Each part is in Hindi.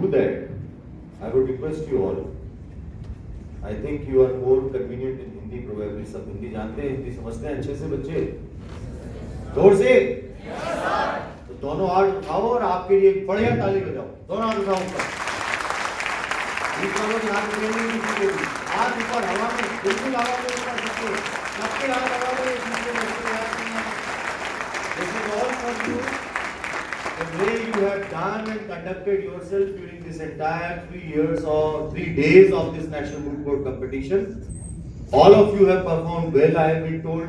do that, I would request you all. I think you are more convenient in Hindi probably. सब हिंदी जानते हैं, हिंदी समझते हैं अच्छे से बच्चे? जोर से? तो दोनों हाथ उठाओ और आपके लिए एक बढ़िया ताली बजाओ। दोनों हाथ उठाओ ऊपर। हाथ ऊपर हवा में, बिल्कुल हवा में ऊपर सबके, सबके हाथ हवा में, This is all for you. The way you have done and conducted yourself during this entire 3 days of this National Moot Court competition. All of you have performed well, I have been told.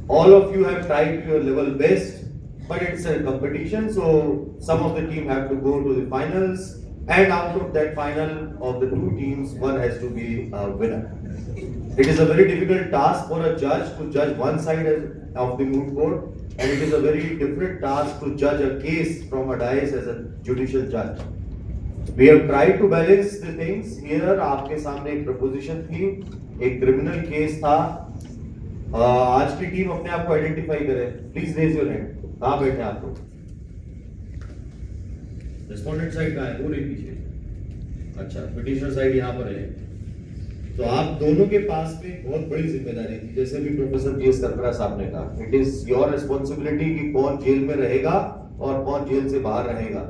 All of you have tried your level best, but it's a competition, so some of the team have to go to the finals, and out of that final of the 2 teams, one has to be a winner. It is a very difficult task for a judge to judge one side of the moot court, and it is a very different task to judge a case from a dais as a judicial judge. We have tried to balance the things here. आपके सामने एक proposition थी, एक criminal case था. आज की टीम अपने आप को आइडेंटिफाई करे. Please raise your hand. कहाँ बैठे आप लोग? Respondent side कहाँ है? वो नहीं पीछे. अच्छा, petitioner side यहाँ पर है. तो आप दोनों के पास में बहुत बड़ी जिम्मेदारी थी, जैसे भी प्रोफेसर पीएस करकरा साहब ने कहा. इट इज योर रिस्पॉन्सिबिलिटी कि कौन जेल में रहेगा और कौन जेल से बाहर रहेगा.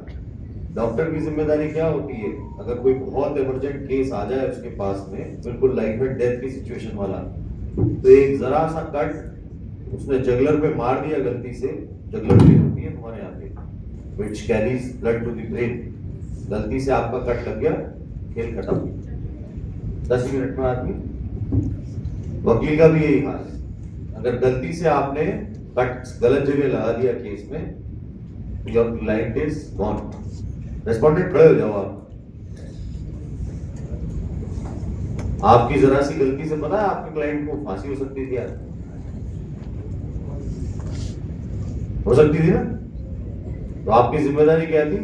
डॉक्टर की जिम्मेदारी क्या होती है? अगर कोई बहुत इमरजेंट केस आ जाए उसके पास में, बिल्कुल लाइफ एंड डेथ की सिचुएशन वाला, तो एक जरा सा कट उसने जगलर पे मार दिया गलती से. जगलर भी होती है तुम्हारे यहाँ पे, which carries blood to the brain. गलती से आपका कट लग गया, खेल खत्म. 10 मिनट में आदमी. वकील का भी यही हाल है. अगर गलती से आपने कट गलत जगह लगा दिया केस में, your client is gone. Respondent खड़े हो जाओ आप. आपकी जरा सी गलती से पता है आपके क्लाइंट को फांसी हो सकती थी. यार हो सकती थी ना. तो आपकी जिम्मेदारी क्या थी?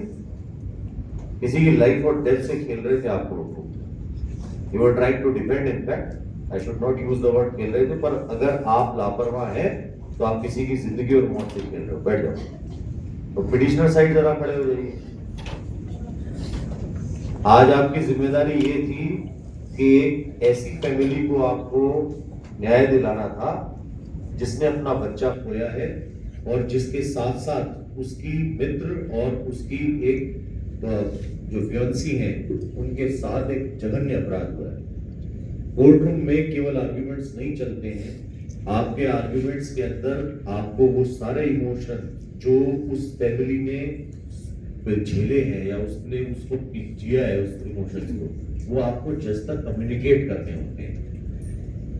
किसी की लाइफ और डेथ से खेल रहे थे, आपको रोको. You were trying to defend. In fact, I should not use the word खेल रहे थे, पर अगर आप लापरवाह हैं तो आप किसी की जिंदगी और मौत से खेल रहे हो. बैठ जाओ. तो पिटिशनर साइड जरा खड़े हो जाइए. आज आपकी जिम्मेदारी ये थी कि एक ऐसी फैमिली को आपको न्याय दिलाना था जिसने अपना बच्चा खोया है और जिसके साथ साथ उसकी मित्र और उसकी एक जो फियांसी हैं उनके साथ एक जघन्य अपराध हुआ है. कोर्ट रूम में केवल आर्ग्यूमेंट्स नहीं चलते हैं. आपके आर्ग्यूमेंट्स के अंदर आपको वो सारे इमोशन जो उस फैमिली ने झेले हैं या उसने उसको जिया है, उस इमोशंस को, वो आपको जज तक कम्युनिकेट करने होते हैं.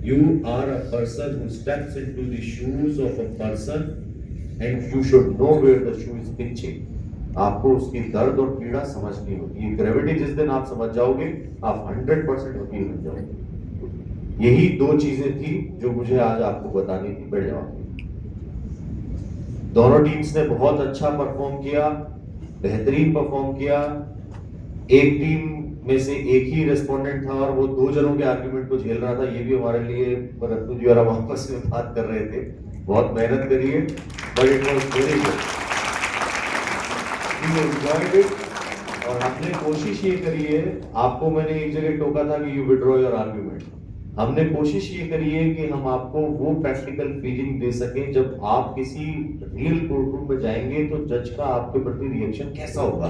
You are a person who steps into the shoes of a person and you should know where the shoe is pinching. आपको उसकी दर्द और पीड़ा समझनी होती है. ग्रेविटी जिस दिन आप समझ जाओगे, आप 100% वकील बन जाओगे. यही 2 चीजें थी जो मुझे आज आपको बतानी थी. बैठ जाओ. दोनों टीम्स ने बहुत अच्छा परफॉर्म किया, बेहतरीन परफॉर्म किया. एक टीम में से एक ही रेस्पोंडेंट था और वो 2 जनों के आर्गुमेंट को झेल रहा था. ये भी हमारे लिए रत्तू जी और वापस में बात कर रहे थे. बहुत मेहनत करिए, but it was very good. और हमने कोशिश ये करी है, आपको मैंने एक जगह टोका था कि यू विड्रॉ योर आर्ग्यूमेंट. हमने कोशिश ये करी है कि हम आपको वो प्रैक्टिकल फीलिंग दे सकें जब आप किसी रियल कोर्ट रूम में जाएंगे तो जज का आपके प्रति रिएक्शन कैसा होगा.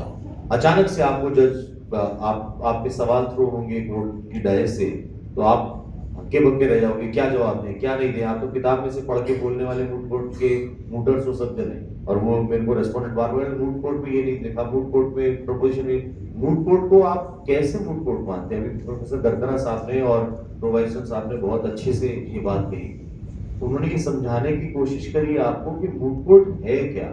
अचानक से आपको जज आपके सवाल थ्रो होंगे कोर्ट की डायस से, तो आप हक्के बक्के रह जाओगे. क्या जवाब दें, क्या नहीं दें. आप तो किताब में से पढ़ के बोलने वाले मूट कोर्ट के मूटर्स हो सकते हैं. और वो मेरे को रेस्पोंडेंट बार बार मूट कोर्ट में ये नहीं देखा. मूट कोर्ट में प्रोपोजिशन में मूट कोर्ट को आप कैसे मूट कोर्ट मानते हैं? अभी प्रोफेसर करकरा साहब ने और प्रोवाइसर साहब ने बहुत अच्छे से ये बात कही. उन्होंने ये समझाने की कोशिश करी आपको कि मूट कोर्ट है क्या,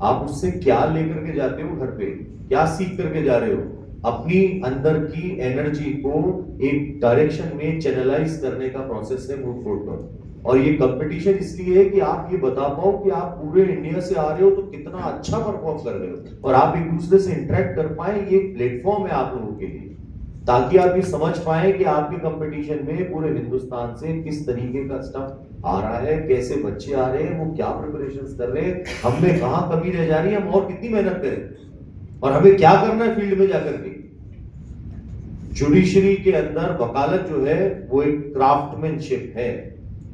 आप उससे क्या लेकर के जाते हो, घर पे क्या सीख करके जा रहे हो. अपनी अंदर की एनर्जी को एक डायरेक्शन में चैनलाइज करने का प्रोसेस है मूट कोर्ट का. और ये कंपटीशन इसलिए है कि आप ये बता पाओ कि आप पूरे इंडिया से आ रहे हो तो कितना अच्छा परफॉर्म कर रहे हो और आप एक दूसरे से इंटरेक्ट कर पाए. ये प्लेटफॉर्म है आप लोगों के लिए, ताकि आप ये समझ पाए कि आपके कंपटीशन में पूरे हिंदुस्तान से किस तरीके का स्टफ आ रहा है, कैसे बच्चे आ रहे हैं, वो क्या प्रिपरेशंस कर रहे हैं, हमने कहाँ कमी रह जा रही है, हम और कितनी मेहनत करें. और हमें क्या करना है फील्ड में जाकर के। जुडिशरी के अंदर वकालत जो है वो एक क्राफ्टमैनशिप है,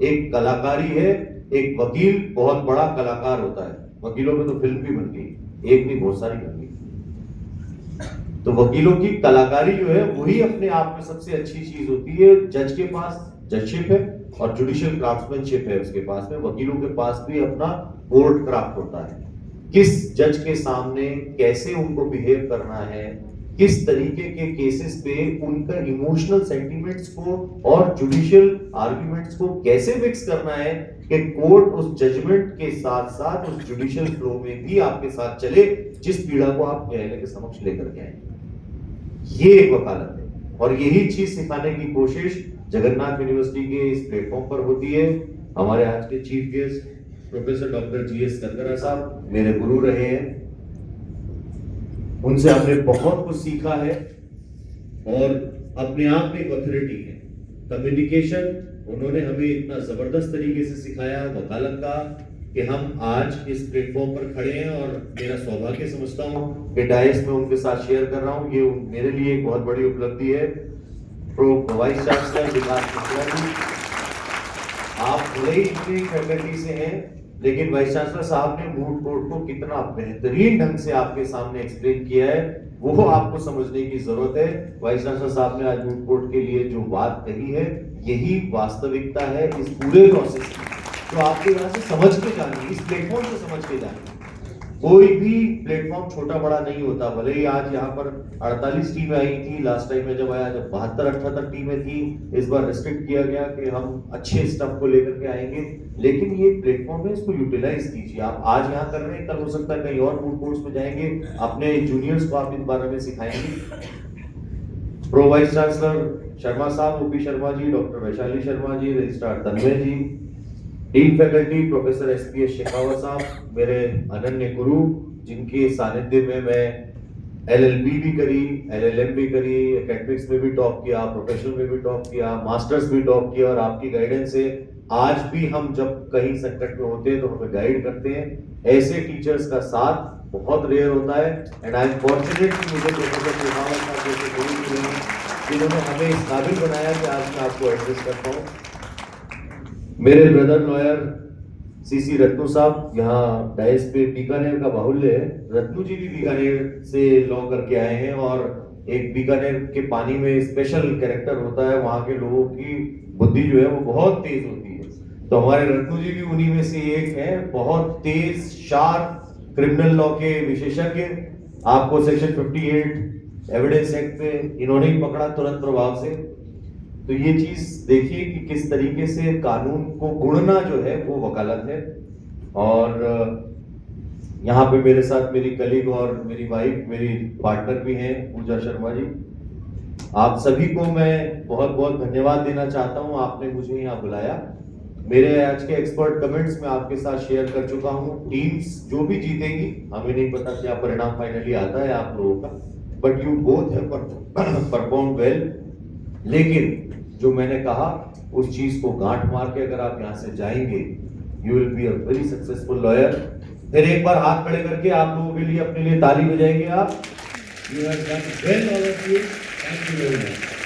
एक कलाकारी है। एक वकील बहुत बड़ा कलाकार होता है, वकीलों में तो फिल्म भी बन गई, एक नहीं बहुत सारी बन गई। तो वकीलों की कलाकारी जो है वही अपने आप में सबसे अच्छी चीज होती है। जज के पास जजशिप है और जुडिशियल क्राफ्टमैनशिप है उसके पास में। वकीलों के पास भी अपना कोर्ट क्राफ्ट होता है, किस जज के सामने कैसे उनको बिहेव करना है, किस तरीके के केसेस पे उनका इमोशनल सेंटिमेंट्स को और जुडिशियल आर्गुमेंट्स को कैसे मिक्स करना है कि कोर्ट उस जजमेंट के साथ साथ उस जुडिशियल फ्लो में भी आपके साथ चले जिस पीड़ा को आप न्यायालय के समक्ष लेकर के आए। ये एक वकालत है और यही चीज सिखाने की कोशिश जगन्नाथ यूनिवर्सिटी के इस प्लेटफॉर्म पर होती है। हमारे आज के chief guest professor doctor GS Kanagara साहब मेरे गुरु रहे हैं, उनसे हमने बहुत कुछ सीखा है और अपने आप में एक अथॉरिटी है। कम्युनिकेशन उन्होंने हमें इतना जबरदस्त तरीके से सिखाया वकालत का कि हम आज इस प्लेटफॉर्म पर खड़े हैं और मेरा सौभाग्य समझता हूं कि डायस में उनके साथ शेयर कर रहा हूं। ये मेरे लिए एक बहुत बड़ी उपलब्धि है। प्रो वाइस चांसलर विकास मिश्रा जी, आप भले ही इतनी फैकल्टी से हैं लेकिन वाइस चांसलर साहब ने मूड कोर्ट को कितना बेहतरीन ढंग से आपके सामने एक्सप्लेन किया है, वो आपको समझने की जरूरत है। वाइस चांसलर साहब ने आज मूड कोर्ट के लिए जो बात कही है यही वास्तविकता है इस पूरे प्रोसेस की, तो आपको यहाँ से समझ के जानी, इस प्लेटफॉर्म से समझ के जानी। कोई भी प्लेटफॉर्म छोटा बड़ा नहीं होता। भले ही आज यहाँ पर 48 टीमें आई थी, लास्ट टाइम में जब आया जब 72-78 टीमें थी, इस बार रिस्ट्रिक्ट किया गया कि हम अच्छे स्टफ को लेकर के आएंगे, लेकिन ये प्लेटफॉर्म है, इसको यूटिलाइज कीजिए। आप आज यहाँ कर रहे हैं, कल हो सकता है कहीं और मूड कोर्स में जाएंगे, अपने जूनियर्स को आप इस बारे में सिखाएंगे। प्रो वाइस चांसलर शर्मा साहब, OP Sharma ji, doctor Vaishali Sharma ji, registrar Tanmay ji, dean faculty professor SPS Shekhawat साहब, मेरे अनन्य गुरु जिनके सानिध्य में मैं LLB भी करी, LLM भी करी, एकेडमिक्स में भी टॉप किया, प्रोफेशनल में भी टॉप किया, मास्टर्स भी टॉप किया, और आपकी गाइडेंस से आज भी हम जब कहीं संकट में होते हैं तो हमें गाइड करते हैं। ऐसे टीचर्स का साथ बहुत रेयर होता है एंड आई एम फॉर्चुनेट कि मुझे प्रोफेसर शेखावत साहब जैसे गुरु मिले हैं जिन्होंने हमें इस काबिल बनाया कि आज मैं आपको एड्रेस कर पाऊँ। मेरे ब्रदर लॉयर CC रत्नू साहब, यहाँ डायस पे बीकानेर का बाहुल्य है। रत्नू जी भी बीकानेर से लॉ करके आए हैं और एक बीकानेर के पानी में स्पेशल कैरेक्टर होता है, वहाँ के लोगों की बुद्धि जो है वो बहुत तेज होती है। तो हमारे रत्नू जी भी उन्हीं में से एक है, बहुत तेज शार्प क्रिमिनल लॉ के विशेषज्ञ। आपको सेक्शन 58 एविडेंस एक्ट पे इन्होंने ही पकड़ा तुरंत प्रभाव से। तो ये चीज देखिए कि किस तरीके से कानून को गुणना जो है वो वकालत है। और यहाँ पे मेरे साथ मेरी कलीग और मेरी वाइफ, मेरी पार्टनर भी हैं, पूजा शर्मा जी। आप सभी को मैं बहुत बहुत धन्यवाद देना चाहता हूँ, आपने मुझे यहाँ बुलाया। मेरे आज के एक्सपर्ट कमेंट्स में आपके साथ शेयर कर चुका हूँ। टीम्स जो भी जीतेंगी, हमें नहीं पता क्या परिणाम फाइनली आता है आप लोगों का, but you both have perform well. लेकिन जो मैंने कहा उस चीज को गांठ मार के अगर आप यहाँ से जाएंगे, you will be a very successful lawyer. फिर एक बार हाथ खड़े करके आप लोगों के लिए अपने लिए ताली बजाएंगे आप। You have done well all of you. Thank you very much.